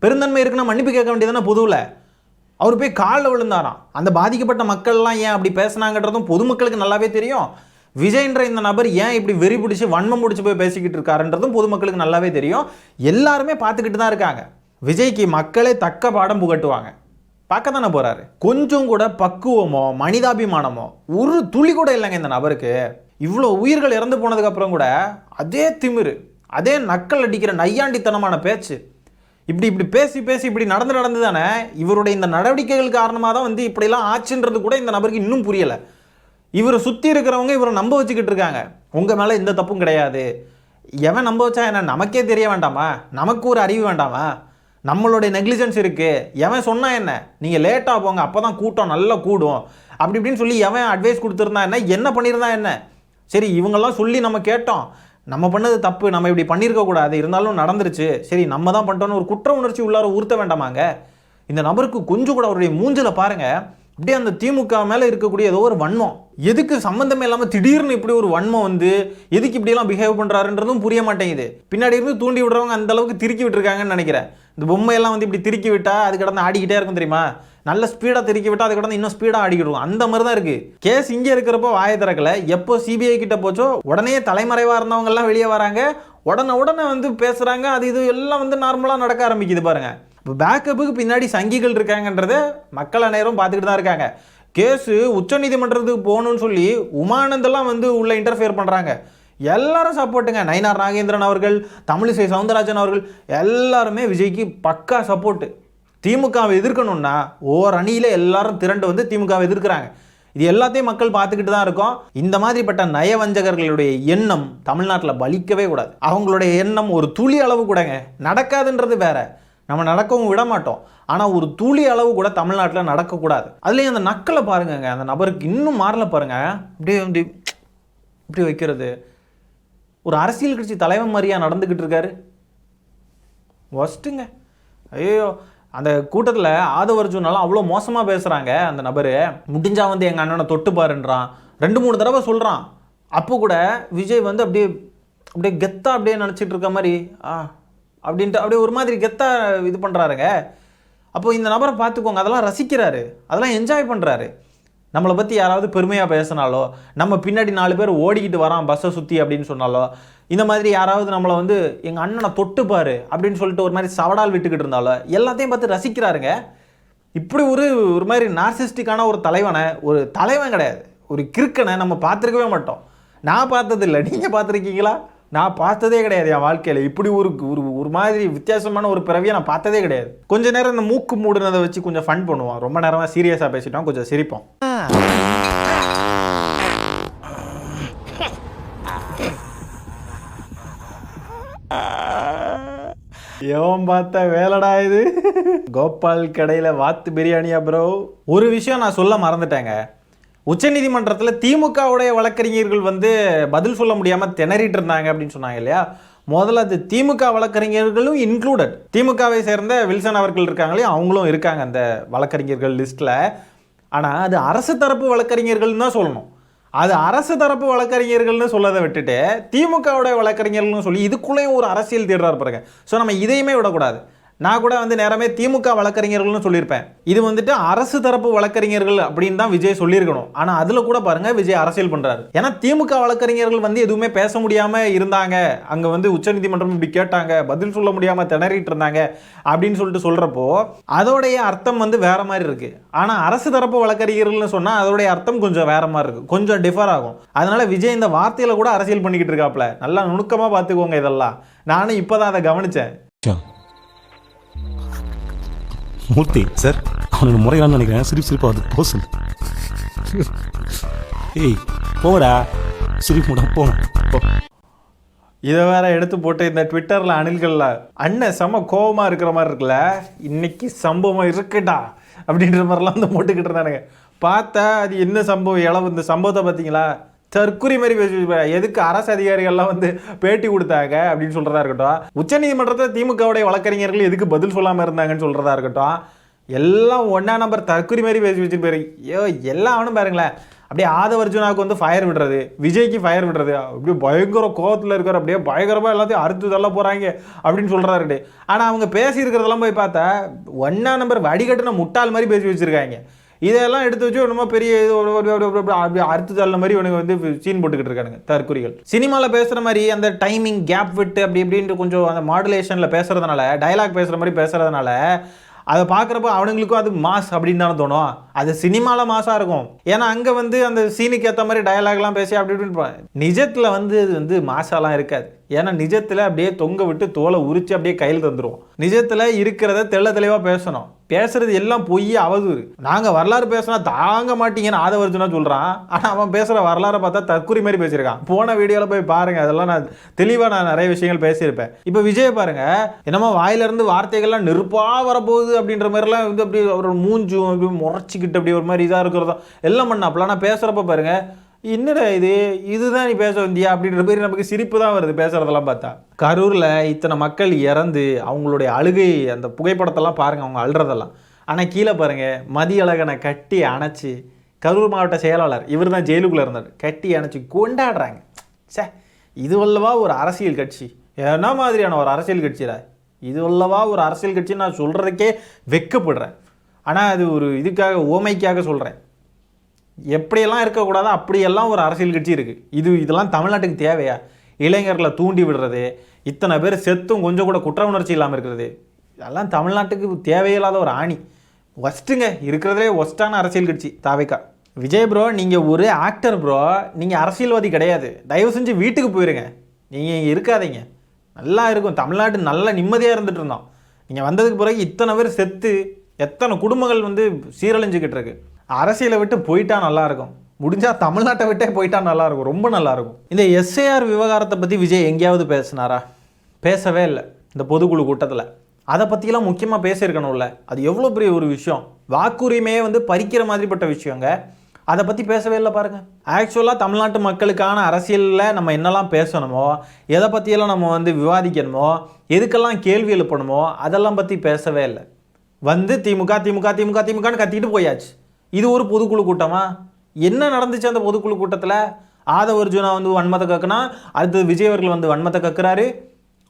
பெருந்தன்மை இருக்குன்னா மன்னிப்பு கேட்க வேண்டியதானே பொதுவில். அவர் போய் காலில் விழுந்தாராம். அந்த பாதிக்கப்பட்ட மக்கள்லாம் ஏன் அப்படி பேசினாங்கன்றதும் பொதுமக்களுக்கு நல்லாவே தெரியும். விஜய்ன்ற இந்த நபர் ஏன் இப்படி வெறி பிடிச்சி வன்மம் பிடிச்சி போய் பேசிக்கிட்டு இருக்காருன்றதும் பொதுமக்களுக்கு நல்லாவே தெரியும். எல்லாருமே பார்த்துக்கிட்டு தான் இருக்காங்க. விஜய்க்கு மக்களே தக்க பாடம் புகட்டுவாங்க. பார்க்க தானே போகிறாரு. கொஞ்சம் கூட பக்குவமோ மனிதாபிமானமோ ஒரு துளி கூட இல்லைங்க இந்த நபருக்கு. இவ்வளோ உயிர்கள் இறந்து போனதுக்கப்புறம் கூட அதே திமிரு, அதே நக்கல் அடிக்கிற நையாண்டித்தனமான பேச்சு, இப்படி பேசி இப்படி நடந்து தானே இவருடைய இந்த நடவடிக்கைகள் காரணமாக தான் இப்படிலாம் ஆச்சுன்றது கூட இந்த நபருக்கு இன்னும் புரியலை. இவரை சுற்றி இருக்கிறவங்க இவரை நம்ப வச்சுக்கிட்டு இருக்காங்க, உங்கள் மேலே எந்த தப்பும் கிடையாது. எவன் நம்ப வச்சா என்ன, நமக்கே தெரிய வேண்டாமா? நமக்கு ஒரு அறிவு வேண்டாமா? நம்மளுடைய நெக்லிஜென்ஸ் இருக்குது, எவன் சொன்னா என்ன, நீங்கள் லேட்டாக போங்க அப்போ தான் கூட்டம் நல்லா கூடும் அப்படி இப்படின்னு சொல்லி எவன் அட்வைஸ் கொடுத்துருந்தா என்ன பண்ணியிருந்தா என்ன? சரி, இவங்கெல்லாம் சொல்லி நம்ம கேட்டோம், நம்ம பண்ணது தப்பு, நம்ம இப்படி பண்ணியிருக்கக்கூடாது, இருந்தாலும் நடந்துருச்சு, சரி நம்ம தான் பண்ணிட்டோன்னு ஒரு குற்ற உணர்ச்சி உள்ளார ஊர்த்த வேண்டாமாங்க? இந்த நபருக்கு கொஞ்சம் கூட அவருடைய மூஞ்சில் பாருங்கள், அப்படியே அந்த திமுக மேலே இருக்கக்கூடிய ஏதோ ஒரு வன்மம், எதுக்கு சம்மந்தமே இல்லாமல் திடீர்னு இப்படி ஒரு வன்மம் எதுக்கு இப்படியெல்லாம் பிஹேவ் பண்ணுறாருன்றதும் புரிய மாட்டேங்குது. பின்னாடி இருந்து தூண்டி விடுறவங்க அந்த அளவுக்கு திருக்கி விட்டுருக்காங்கன்னு நினைக்கிறேன். இந்த பொம்மையெல்லாம் இப்படி திருக்கி விட்டால் அது கடந்து ஆடிக்கிட்டே இருக்கும் தெரியுமா? நல்ல ஸ்பீடாக திருக்கி விட்டால் அது கடந்து இன்னும் ஸ்பீடாக ஆடிக்கிடுவோம். அந்த மாதிரி தான் இருக்குது. கேஸ் இங்கே இருக்கிறப்போ வாயை திறக்கலை, எப்போ சிபிஐ கிட்ட போச்சோ உடனே தலைமறைவாக இருந்தவங்கெல்லாம் வெளியே வராங்க, உடனே பேசுகிறாங்க, அது இது எல்லாம் நார்மலாக நடக்க ஆரம்பிக்குது பாருங்க. இப்போ பேக்கப்புக்கு பின்னாடி சங்கிகள் இருக்காங்கன்றதை மக்கள் அனைவரும் பார்த்துக்கிட்டு தான் இருக்காங்க. கேஸு உச்சநீதிமன்றத்துக்கு போகணும்னு சொல்லி உமானந்தெல்லாம் உள்ள இன்டர்ஃபியர் பண்ணுறாங்க. எல்லாரும் சப்போர்ட்டுங்க. நயினார் நாகேந்திரன் அவர்கள், தமிழிசை சவுந்தரராஜன் அவர்கள் எல்லாருமே விஜய்க்கு பக்கா சப்போர்ட்டு. திமுகவை எதிர்க்கணும்னா ஓர் அணியில் எல்லாரும் திரண்டு திமுகவை எதிர்க்கிறாங்க. இது எல்லாத்தையும் மக்கள் பார்த்துக்கிட்டு தான் இருக்கோம். இந்த மாதிரிப்பட்ட நயவஞ்சகர்களுடைய எண்ணம் தமிழ்நாட்டில் பலிக்கவே கூடாது. அவங்களுடைய எண்ணம் ஒரு துளி அளவு கூடங்க நடக்காதுன்றது வேற, நம்ம நடக்கவும் விட மாட்டோம். ஆனால் ஒரு துளி அளவு கூட தமிழ்நாட்டில் நடக்கக்கூடாது. அதுலேயும் அந்த நக்கலை பாருங்கங்க, அந்த நபருக்கு இன்னும் மாறல பாருங்க. இப்படியே வந்து இப்படி வைக்கிறது, ஒரு அரசியல் கட்சி தலைவன் மாதிரியா நடந்துக்கிட்டு இருக்காரு. ஒஸ்ட்டுங்க. ஐயோ, அந்த கூட்டத்தில் ஆதவ அர்ஜுனாலாம் அவ்வளோ மோசமாக பேசுகிறாங்க. அந்த நபர் முடிஞ்சா வந்து எங்கள் அண்ணனை தொட்டு பாருன்றான், 2-3 தடவை சொல்கிறான். அப்போ கூட விஜய் வந்து அப்படியே அப்படியே கெத்தா அப்படியே நினச்சிட்டு இருக்க மாதிரி அப்படின்ட்டு அப்படியே ஒரு மாதிரி கெத்தா இது பண்ணுறாருங்க. அப்போ இந்த நபரை பார்த்துக்கோங்க, அதெல்லாம் ரசிக்கிறாரு, அதெல்லாம் என்ஜாய் பண்ணுறாரு. நம்மளை பற்றி யாராவது பெருமையாக பேசினாலோ, நம்ம பின்னாடி 4 பேர் ஓடிக்கிட்டு வரான் பஸ்ஸை சுற்றி அப்படின்னு சொன்னாலோ, இந்த மாதிரி யாராவது நம்மளை வந்து எங்கள் அண்ணனை தொட்டுப்பாரு அப்படின்னு சொல்லிட்டு ஒரு மாதிரி சவடால் விட்டுக்கிட்டு இருந்தாலோ எல்லாத்தையும் பார்த்து ரசிக்கிறாருங்க. இப்படி ஒரு மாதிரி நார்சிஸ்டிக்கான ஒரு தலைவனை, ஒரு தலைவன் கிடையாது, ஒரு கிறுக்கனை நம்ம பார்த்துருக்கவே மாட்டோம். நான் பார்த்ததில்லை, நீங்கள் பார்த்துருக்கீங்களா? நான் பார்த்ததே கிடையாது என் வாழ்க்கையில். இப்படி ஒரு மாதிரி வித்தியாசமான ஒரு பிறவியை நான் பார்த்ததே கிடையாது. கொஞ்ச நேரம் இந்த மூக்கு மூடுனதை வச்சு கொஞ்சம் ஃபன் பண்ணுவோம். ரொம்ப நேரமாக சீரியஸாக பேசிட்டோம், கொஞ்சம் சிரிப்போம். எவன் பார்த்த வேலைடா இது? கோபால் கடையில் வாத்து பிரியாணியா ப்ரோ? ஒரு விஷயம் நான் சொல்ல மறந்துட்டேங்க. உச்சநீதிமன்றத்தில் திமுகவுடைய வழக்கறிஞர்கள் வந்து பதில் சொல்ல முடியாமல் திணறிட்டு இருந்தாங்க அப்படின்னு சொன்னாங்க இல்லையா? முதல்ல அது திமுக வழக்கறிஞர்களும் இன்க்ளூடட். திமுகவை சேர்ந்த வில்சன் அவர்கள் இருக்காங்களே, அவங்களும் இருக்காங்க அந்த வழக்கறிஞர்கள் லிஸ்ட்டில். ஆனால் அது அரசு தரப்பு வழக்கறிஞர்கள்னு தான் சொல்லணும். அது அரசு தரப்பு வழக்கறிஞர்கள்னு சொல்லதை விட்டுட்டு திமுகவுடைய வழக்கறிஞர்கள்னு சொல்லி இதுக்குள்ளேயும் ஒரு அரசியல் தேடுறாரு பாருங்க. ஸோ நம்ம இதையுமே விடக்கூடாது. நான் கூட வந்து நேரமே திமுக வழக்கறிஞர்கள்னு சொல்லியிருப்பேன். இது வந்துட்டு அரசு தரப்பு வழக்கறிஞர்கள் அப்படின்னு தான் விஜய் சொல்லியிருக்கணும். ஆனால் அதில் கூட பாருங்க விஜய் அரசியல் பண்ணுறாரு. ஏன்னா திமுக வழக்கறிஞர்கள் வந்து எதுவுமே பேச முடியாமல் இருந்தாங்க, அங்கே வந்து உச்சநீதிமன்றம் இப்படி கேட்டாங்க, பதில் சொல்ல முடியாமல் திணறிட்டு இருந்தாங்க அப்படின்னு சொல்லிட்டு சொல்கிறப்போ அதோடைய அர்த்தம் வந்து வேற மாதிரி இருக்கு. ஆனால் அரசு தரப்பு வழக்கறிஞர்கள்னு சொன்னால் அதோடைய அர்த்தம் கொஞ்சம் வேற மாதிரி இருக்கு, கொஞ்சம் டிஃபர் ஆகும். அதனால விஜய் இந்த வார்த்தையில கூட அரசியல் பண்ணிக்கிட்டு இருக்காப்ல. நல்லா நுணுக்கமாக பார்த்துக்கோங்க இதெல்லாம். நானும் இப்போதான் அதை கவனித்தேன். மூர்த்தி சார், அவனோட முறையான்னு நினைக்கிறேன். சிரிப்பா அது போசு. ஏய் போடா, சிரிப்புடா போ. இதை வேற எடுத்து போட்டு இந்த ட்விட்டரில் அணில்களில் அண்ணன் செம்ம கோபமாக இருக்கிற மாதிரி இருக்குல்ல, இன்னைக்கு சம்பவம் இருக்குடா அப்படின்ற மாதிரிலாம் வந்து போட்டுக்கிட்டு இருந்தானுங்க. பார்த்தா அது என்ன சம்பவம் இளவு, இந்த சம்பவத்தை பார்த்தீங்களா? தற்குறி மாதிரி பேசி எதுக்கு அரசு அதிகாரிகள்லாம் வந்து பேட்டி கொடுத்தாங்க அப்படின்னு சொல்கிறதா இருக்கட்டும், உச்சநீதிமன்றத்தில் திமுகவுடைய வழக்கறிஞர்கள் எதுக்கு பதில் சொல்லாமல் இருந்தாங்கன்னு சொல்கிறதா இருக்கட்டும், எல்லாம் ஒன்றா நம்பர் தற்குறி மாதிரி பேசி வச்சுட்டு போயிரு. ஐயோ எல்லாம் அவனும் பாருங்களேன், அப்படியே ஆதவ அர்ஜுனாவுக்கு வந்து ஃபயர் விடுறது, விஜய்க்கு ஃபயர் விடுறது, அப்படியே பயங்கர கோவத்தில் இருக்கிற, அப்படியே பயங்கரமாக எல்லாத்தையும் அறுத்து தள்ள போகிறாங்க அப்படின்னு சொல்கிறாரு. ஆனால் அவங்க பேசியிருக்கிறதெல்லாம் போய் பார்த்தா ஒன்றா நம்பர் வடிகட்டின முட்டாள் மாதிரி பேசி வச்சுருக்காங்க. இதெல்லாம் எடுத்து வச்சு ரொம்ப பெரிய அறுத்து தள்ள மாதிரி இவனுக்கு வந்து சீன் போட்டுக்கிட்டு இருக்கானுங்க தற்குறிகள். சினிமாவில் பேசுகிற மாதிரி அந்த டைமிங் கேப் விட்டு அப்படி இப்படின்ட்டு கொஞ்சம் அந்த மாடுலேஷனில் பேசுகிறதுனால, டைலாக் பேசுகிற மாதிரி பேசுகிறதுனால அதை பார்க்குறப்போ அவனுங்களுக்கும் அது மாஸ் அப்படின்னு தானே தோணும். அது சினிமாவில் மாஸாக இருக்கும். ஏன்னா அங்கே வந்து அந்த சீனுக்கு ஏற்ற மாதிரி டயலாக்லாம் பேசி அப்படி இப்படின்னு. நிஜத்தில் வந்து இது வந்து மாசாலாம் இருக்காது. ஏன்னா நிஜத்தில் அப்படியே தொங்க விட்டு தோலை உரிச்சு அப்படியே கையில் தந்துடுவோம். நிஜத்தில் இருக்கிறத தெள்ள தெளிவாக பேசணும். பேசுறது எல்லாம் பொய், அவதூறு. நாங்கள் வரலாறு பேசினா தாங்க மாட்டீங்கன்னு ஆதவ அர்ஜுனா சொல்கிறான். ஆனால் அவன் பேசுகிற வரலாறை பார்த்தா தற்குறி மாதிரி பேசியிருக்கான். போன வீடியோவில் போய் பாருங்கள், அதெல்லாம் நான் தெளிவாக நிறைய விஷயங்கள் பேசியிருப்பேன். இப்போ விஜய் பாருங்க, என்னமோ வாயிலிருந்து வார்த்தைகள்லாம் நெருப்பாக வரப்போகுது அப்படின்ற மாதிரிலாம் வந்து அப்படி ஒரு மூஞ்சும் அப்படி முறைச்சிக்கிட்டு அப்படி ஒரு மாதிரி இதாக இருக்கிறதா எல்லாம் பண்ணாப்புல. ஆனால் பேசுகிறப்ப பாருங்க, என்னடா இதுதான் நீ பேச வந்தியா அப்படின்ற மாதிரி நமக்கு சிரிப்பு தான் வருது பேசுறதெல்லாம் பார்த்தா. கரூரில் இத்தனை மக்கள் இறந்து அவங்களுடைய அழுகை, அந்த புகைப்படத்தெல்லாம் பாருங்கள், அவங்க அழுறதெல்லாம். ஆனால் கீழே பாருங்கள், மதியழகனை கட்டி அணைச்சி, கரூர் மாவட்ட செயலாளர் இவர் தான் ஜெயிலுக்குள்ளே இருந்தார், கட்டி அணைச்சி கொண்டாடுறாங்க. சே, இது வல்லவா ஒரு அரசியல் கட்சி? என்ன மாதிரியான ஒரு அரசியல் கட்சிடா இது? வல்லவா ஒரு அரசியல் கட்சி? நான் சொல்கிறதுக்கே வெக்கப்படுறேன். ஆனால் அது ஒரு இதுக்காக, ஓமைக்காக சொல்கிறேன். எப்படியெல்லாம் இருக்கக்கூடாதோ அப்படியெல்லாம் ஒரு அரசியல் கட்சி இருக்குது. இதெல்லாம் தமிழ்நாட்டுக்கு தேவையா? இளைஞர்களை தூண்டி விடுறது, இத்தனை பேர் செத்தும் கொஞ்சம் கூட குற்ற உணர்ச்சி இல்லாமல் இருக்கிறது, இதெல்லாம் தமிழ்நாட்டுக்கு தேவையில்லாத ஒரு ஆணி. ஒஸ்ட்டுங்க, இருக்கிறதுலே ஒஸ்ட்டான அரசியல் கட்சி தாவேகா. விஜய் ப்ரோ, நீங்கள் ஒரு ஆக்டர் ப்ரோ, நீங்கள் அரசியல்வாதி கிடையாது. தயவு செஞ்சு வீட்டுக்கு போயிருங்க, நீங்கள் இங்கே இருக்காதீங்க. நல்லா இருக்கும், தமிழ்நாட்டு நல்லா நிம்மதியாக இருந்துகிட்டு இருந்தோம். நீங்கள் வந்ததுக்கு பிறகு இத்தனை பேர் செத்து, எத்தனை குடும்பங்கள் வந்து சீரழிஞ்சுக்கிட்டு இருக்கு. அரசியலை விட்டு போயிட்டா நல்லாயிருக்கும். முடிஞ்சால் தமிழ்நாட்டை விட்டே போயிட்டா நல்லாயிருக்கும், ரொம்ப நல்லாயிருக்கும். இந்த எஸ்ஏஆர் விவகாரத்தை பற்றி விஜய் எங்கேயாவது பேசினாரா? பேசவே இல்லை இந்த பொதுக்குழு கூட்டத்தில். அதை பற்றிலாம் முக்கியமாக பேசியிருக்கணும்ல. அது எவ்வளோ பெரிய ஒரு விஷயம், வாக்குரிமையே வந்து பறிக்கிற மாதிரிப்பட்ட விஷயங்க. அதை பற்றி பேசவே இல்லை பாருங்கள். ஆக்சுவலாக தமிழ்நாட்டு மக்களுக்கான அரசியலில் நம்ம என்னெல்லாம் பேசணுமோ, எதை பற்றியெல்லாம் நம்ம வந்து விவாதிக்கணுமோ, எதுக்கெல்லாம் கேள்வி எழுப்பணுமோ அதெல்லாம் பற்றி பேசவே இல்லை. வந்து திமுக திமுக திமுக திமுகன்னு கத்திக்கிட்டு போயாச்சு. இது ஒரு பொதுக்குழு கூட்டமா? என்ன நடந்துச்சு அந்த பொதுக்குழு கூட்டத்தில்? ஆதவ அர்ஜுனா வந்து வன்மத்தை கக்குனா, அடுத்து விஜய் அவர்கள் வந்து வன்மத்தை கக்குறாரு.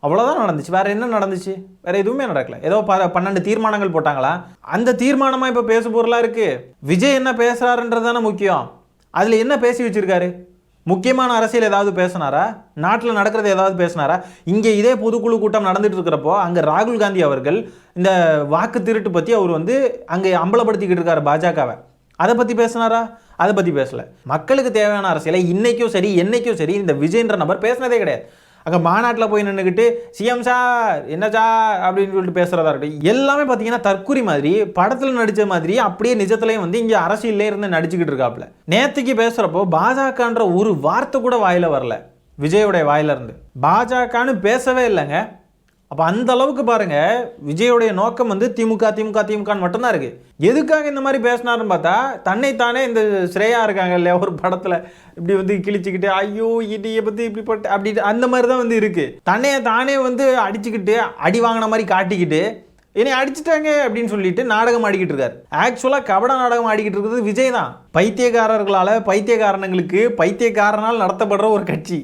அவ்வளோதான் நடந்துச்சு. வேறு என்ன நடந்துச்சு? வேறு எதுவுமே நடக்கல. ஏதோ 12 தீர்மானங்கள் போட்டாங்களா? அந்த தீர்மானமாக இப்போ பேசு பொருளாக இருக்குது. விஜய் என்ன பேசுகிறாருன்றது தானே முக்கியம். அதில் என்ன பேசி வச்சுருக்காரு? முக்கியமான அரசியல் ஏதாவது பேசினாரா? நாட்டில் நடக்கிறது ஏதாவது பேசினாரா? இங்கே இதே பொதுக்குழு கூட்டம் நடந்துட்டு இருக்கிறப்போ அங்கே ராகுல் காந்தி அவர்கள் இந்த வாக்கு திருட்டு பற்றி அவர் வந்து அங்கே அம்பலப்படுத்திக்கிட்டு இருக்காரு பாஜகவை. அதை பற்றி பேசினாரா? அதை பற்றி பேசலை. மக்களுக்கு தேவையான அரசியலை இன்றைக்கும் சரி என்னைக்கும் சரி இந்த விஜய்ன்ற நபர் பேசினதே கிடையாது. அங்கே மாநாட்டில் போய் நின்றுக்கிட்டு சிஎம் சார் என்ன சார் அப்படின்னு சொல்லிட்டு பேசுகிறதா இருக்கட்டும், எல்லாமே பார்த்தீங்கன்னா தற்குறி மாதிரி, படத்தில் நடித்த மாதிரி அப்படியே நிஜத்துலேயும் வந்து இங்கே அரசியலே இருந்து நடிச்சுக்கிட்டு இருக்காப்புல. நேற்றுக்கு பேசுகிறப்போ பாஜகன்ற ஒரு வார்த்தை கூட வாயில் வரல விஜயோடைய வாயிலிருந்து. பாஜகன்னு பேசவே இல்லைங்க. அப்போ அந்த அளவுக்கு பாருங்க, விஜயோடைய நோக்கம் வந்து திமுக திமுக திமுகன்னு மட்டும்தான் இருக்கு. எதுக்காக இந்த மாதிரி பேசினாருன்னு பார்த்தா, தன்னைத்தானே இந்த ஸ்ரேயா இருக்காங்க இல்லையா ஒரு படத்தில் இப்படி வந்து கிழிச்சிக்கிட்டு ஐயோ இடியை பற்றி இப்படி போட்டு அப்படி அந்த மாதிரி தான் வந்து இருக்கு. தானே வந்து அடிச்சுக்கிட்டு அடி வாங்கின மாதிரி காட்டிக்கிட்டு என்னை அடிச்சுட்டாங்க அப்படின்னு சொல்லிட்டு நாடகம் ஆடிக்கிட்டு இருக்காரு. ஆக்சுவலாக கபட நாடகம் ஆடிக்கிட்டு இருக்கிறது விஜய் தான். பைத்தியக்காரர்களால் பைத்தியக்காரனுங்களுக்கு பைத்தியக்காரனால் நடத்தப்படுற ஒரு கட்சி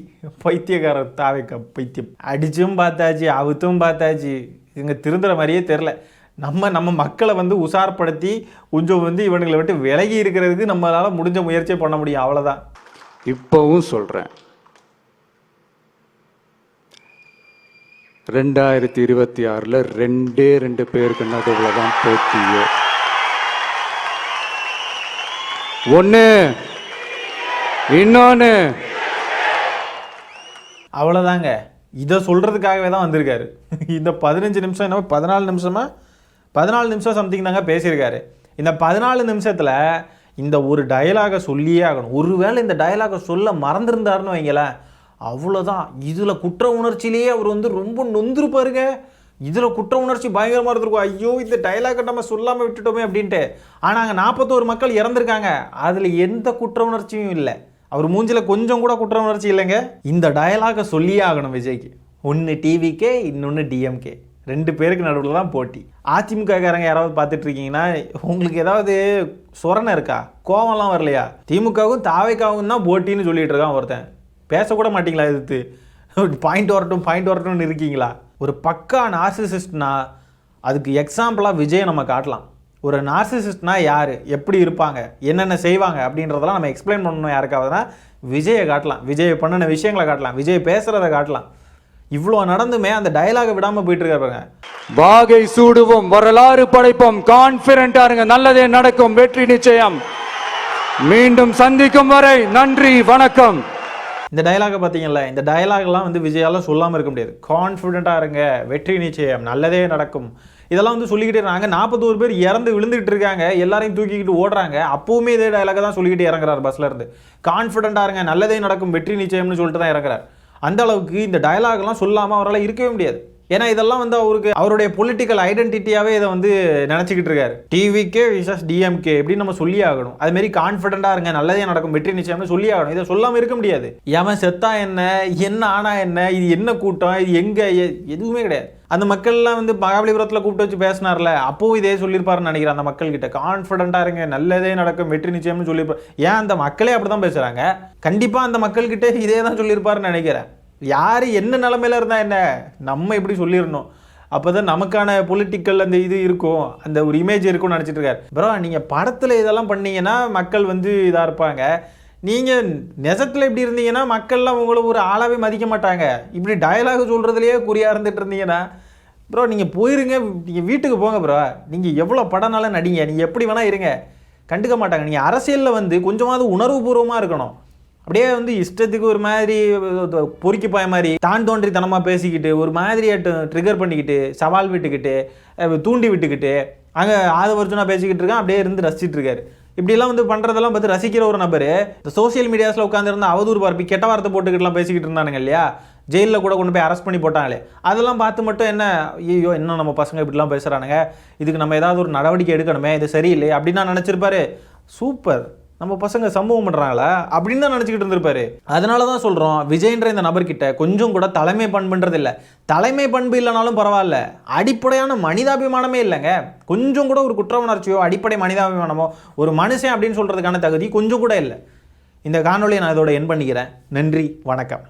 பைத்தியக்காரர் தாவைக்க பைத்தியம். அடிச்சும் பார்த்தாச்சு, அவுத்தும் பார்த்தாச்சு, இவங்க திருந்துற மாதிரியே தெரில. நம்ம மக்களை வந்து உஷார்படுத்தி கொஞ்சம் வந்து இவனுங்களை விட்டு விலகி இருக்கிறதுக்கு நம்மளால் முடிஞ்ச முயற்சியை பண்ண முடியும், அவ்வளோதான். இப்பவும் சொல்றேன், 2026 2 பேருக்கு நடுவில் தான் போட்டியே. ஒண்ணு இன்னொன்னு அவ்வளோதாங்க. இதை சொல்கிறதுக்காகவே தான் வந்திருக்காரு. இந்த 15 நிமிஷம் என்ன 14 நிமிஷமா 14 நிமிஷம் சம்திங் தாங்க பேசியிருக்காரு. இந்த 14 நிமிஷத்தில் இந்த ஒரு டயலாகை சொல்லியே ஆகணும். ஒருவேளை இந்த டயலாகை சொல்ல மறந்துருந்தாருன்னு வைங்களேன், அவ்வளோதான். இதில் குற்ற உணர்ச்சியிலேயே அவர் வந்து ரொம்ப நொந்துருப்பாருங்க. இதில் குற்ற உணர்ச்சி பயங்கரமாக இருந்திருக்கும். ஐயோ இந்த டைலாக்கை நம்ம சொல்லாமல் விட்டுட்டோமே அப்படின்ட்டு. ஆனால் அங்கே 41 மக்கள் இறந்துருக்காங்க, அதில் எந்த குற்ற உணர்ச்சியும் இல்லை. அவர் மூஞ்சில் கொஞ்சம் கூட குற்ற உணர்ச்சி இல்லைங்க. இந்த டயலாகை சொல்லியே ஆகணும் விஜய்க்கு. ஒன்று டிவிக்கே, இன்னொன்று டிஎம்கே, 2 பேருக்கு நடுவில் தான் போட்டி. அதிமுககாரங்க யாராவது பார்த்துட்டு இருக்கீங்கன்னா உங்களுக்கு ஏதாவது சொரணை இருக்கா? கோவம்லாம் வரலையா? திமுகவும் தாவைக்காவும் தான் போட்டின்னு சொல்லிட்டு இருக்கான் ஒருத்தன். பேசக்கூட மாட்டிங்களா? எதிர்த்து பாயிண்ட் வரட்டும்னு இருக்கீங்களா? ஒரு பக்கா நார்சிசிஸ்ட்னா அதுக்கு எக்ஸாம்பிளாக விஜயை நம்ம காட்டலாம். ஒரு நார்சிசிஸ்ட்னா யார், எப்படி இருப்பாங்க, என்னென்ன செய்வாங்க அப்படின்றதெல்லாம் நம்ம எக்ஸ்பிளைன் பண்ணணும் யாருக்காவதுனா விஜயை காட்டலாம். விஜய் பண்ணின விஷயங்களை காட்டலாம், விஜய் பேசுகிறத காட்டலாம். இவ்வளோ நடந்துமே அந்த டயலாகை விடாமல் போயிட்டு இருக்காருங்க. வாகை சூடுவோம், வரலாறு படைப்போம், கான்பிடண்டா இருங்க, நல்லதே நடக்கும், வெற்றி நிச்சயம். மீண்டும் சந்திக்கும் வரை நன்றி, வணக்கம். இந்த டயலாகை பார்த்தீங்கல்ல, இந்த டயலாக்லாம் வந்து விஜயால் சொல்லாமல் இருக்க முடியாது. கான்ஃபிடென்ட்டாக இருங்க, வெற்றி நிச்சயம், நல்லதே நடக்கும், இதெல்லாம் வந்து சொல்லிக்கிட்டே இருக்காங்க. 41 பேர் இறந்து விழுந்துகிட்டு இருக்காங்க, எல்லாரையும் தூக்கிக்கிட்டு ஓடுறாங்க. அப்போவுமே இதே டயலாக தான் சொல்லிக்கிட்டு இறங்குறாரு பஸ்ல இருந்து. கான்ஃபிடென்ட்டாக இருங்க, நல்லதே நடக்கும், வெற்றி நிச்சயம்னு சொல்லிட்டு தான் இறங்குறாரு. அந்த அளவுக்கு இந்த டயலாக்லாம் சொல்லாமல் அவரால் இருக்கவே முடியாது. ஏன்னா இதெல்லாம் வந்து அவருக்கு அவருடைய பொலிட்டிக்கல் ஐடென்டிட்டியாகவே இதை வந்து நினச்சிக்கிட்டு இருக்காரு. டிவிக்கே விசஸ் டிஎம்கே எப்படின்னு நம்ம சொல்லி ஆகணும். அதுமாரி கான்ஃபிடென்ட்டாக இருங்க, நல்லதே நடக்கும், வெற்றி நிச்சயம்னு சொல்லி ஆகணும். இதை சொல்லாமல் இருக்க முடியாது. எவன் செத்தா என்ன ஆனா என்ன, இது என்ன கூட்டம், இது எங்கே, எதுவுமே கிடையாது. அந்த மக்கள்லாம் வந்து மகாபலிபுரத்தில் கூப்பிட்டு வச்சு பேசினார்ல, அப்போவும் இதே சொல்லியிருப்பாருன்னு நினைக்கிறேன். அந்த மக்கள்கிட்ட கான்ஃபிடென்ட்டாக இருங்க, நல்லதே நடக்கும், வெற்றி நிச்சயம்னு சொல்லியிருப்பார். ஏன் அந்த மக்களே அப்படி தான் பேசுகிறாங்க. கண்டிப்பாக அந்த மக்கள்கிட்ட இதே தான் சொல்லியிருப்பாருன்னு நினைக்கிறேன். யார் என்ன நிலமையில இருந்தால் என்ன, நம்ம இப்படி சொல்லிடணும். அப்போ தான் நமக்கான பொலிட்டிக்கல் அந்த இது இருக்கும், அந்த ஒரு இமேஜ் இருக்கும்னு நினச்சிட்டு இருக்காரு. ப்ரோ நீங்கள் படத்தில் இதெல்லாம் பண்ணீங்கன்னா மக்கள் வந்து இதாக இருப்பாங்க. நீங்கள் நெசத்தில் இப்படி இருந்தீங்கன்னா மக்கள்லாம் உங்களை ஒரு ஆளாகவே மதிக்க மாட்டாங்க. இப்படி டயலாக் சொல்கிறதுலையே குறியாக இருந்துகிட்டு இருந்தீங்கன்னா ப்ரோ நீங்கள் போயிருங்க, நீங்கள் வீட்டுக்கு போங்க ப்ரோ. நீங்கள் எவ்வளோ படம்னாலும் நடிங்க, நீங்கள் எப்படி வேணால் இருங்க, கண்டுக்க மாட்டாங்க. நீங்கள் அரசியலில் வந்து கொஞ்சமாவது உணர்வுபூர்வமாக இருக்கணும். அப்படியே வந்து இஷ்டத்துக்கு ஒரு மாதிரி பொறுக்கி பாய மாதிரி தான் தோன்றித்தனமாக பேசிக்கிட்டு ஒரு மாதிரி ட்ரிகர் பண்ணிக்கிட்டு சவால் விட்டுக்கிட்டு தூண்டி விட்டுக்கிட்டு அங்கே ஆதவ அர்ஜுனா பேசிக்கிட்டு இருக்கான், அப்படியே இருந்து ரசிச்சுட்டு இருக்காரு. இப்படிலாம் வந்து பண்ணுறதெல்லாம் பார்த்து ரசிக்கிற ஒரு நபர் இந்த சோசியல் மீடியாஸில் உட்காந்துருந்த அவதூறு பரப்பி கெட்ட வார்த்தை போட்டுக்கிட்டுலாம் பேசிக்கிட்டு இருந்தானுங்க இல்லையா, ஜெயிலில் கூட கொண்டு போய் அரெஸ்ட் பண்ணி போட்டாங்களே, அதெல்லாம் பார்த்து மட்டும் என்ன ஐயோ இன்னும் நம்ம பசங்க இப்படிலாம் பேசுகிறானுங்க, இதுக்கு நம்ம ஏதாவது ஒரு நடவடிக்கை எடுக்கணுமே, இது சரியில்லை அப்படின்னு நான் நினச்சிருப்பாரு. சூப்பர், நம்ம பசங்க சம்பவம் பண்ணுறாங்களா அப்படின்னு தான் நினச்சிக்கிட்டு இருந்திருப்பாரு. அதனால தான் சொல்கிறோம், விஜய்ன்ற இந்த நபர்கிட்ட கொஞ்சம் கூட தலைமை பண்புன்றது இல்லை. தலைமை பண்பு இல்லைனாலும் பரவாயில்ல, அடிப்படையான மனிதாபிமானமே இல்லைங்க. கொஞ்சம் கூட ஒரு குற்ற உணர்ச்சியோ அடிப்படை மனிதாபிமானமோ ஒரு மனுஷன் அப்படின்னு சொல்கிறதுக்கான தகுதி கொஞ்சம் கூட இல்லை. இந்த காணொலியை நான் இதோட என் பண்ணிக்கிறேன். நன்றி, வணக்கம்.